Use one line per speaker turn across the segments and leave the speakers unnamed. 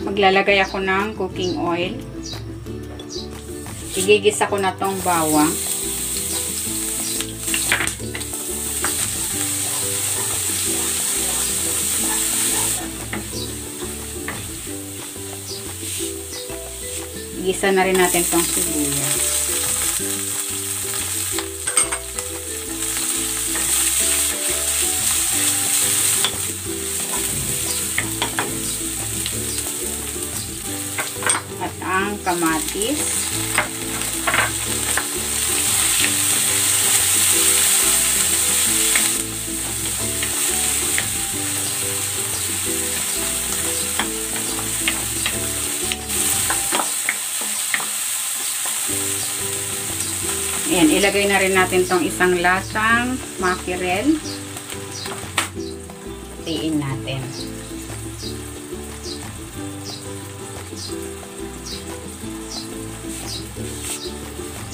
Maglalagay ako ng cooking oil. Igigisa ko na tong bawang. Igisa na rin natin tong sibuyas. At ang kamatis. Ayan, ilagay na rin natin tong isang lasang mackerel. Tiin natin.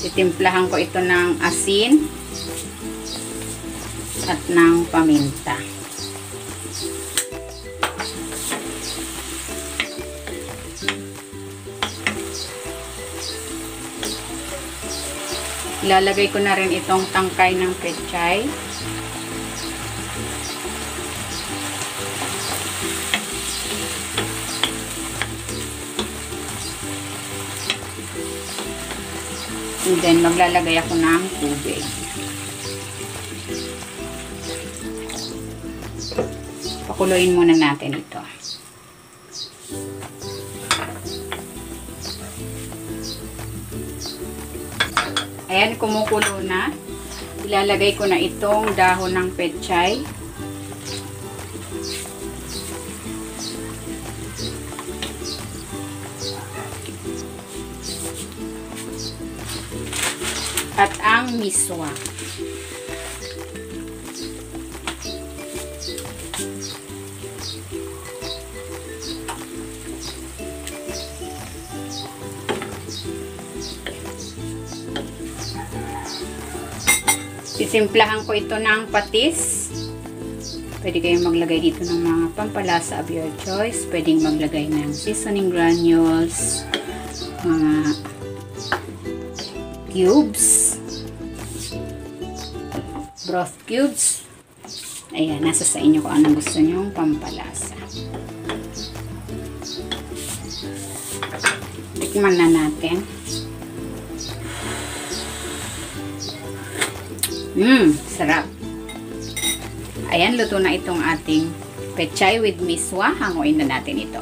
Titimplahan ko ito ng asin at ng paminta. Ilalagay ko na rin itong tangkay ng pechay. And then, maglalagay ako ng tubig. Pakuluin muna natin ito. Ayan, kumukulo na. Ilalagay ko na itong dahon ng pechay. At ang miswa. Sisimplahan ko ito ng patis. Pwede kayong maglagay dito ng mga pampalasa of your choice. Pwedeng maglagay ng seasoning granules, mga cubes, broth cubes. Ayan, nasa sa inyo kung anong gusto nyong pampalasa. Tikman na natin. Sarap. Ayan, luto na itong ating pechay with miswa. Hanguin na natin ito.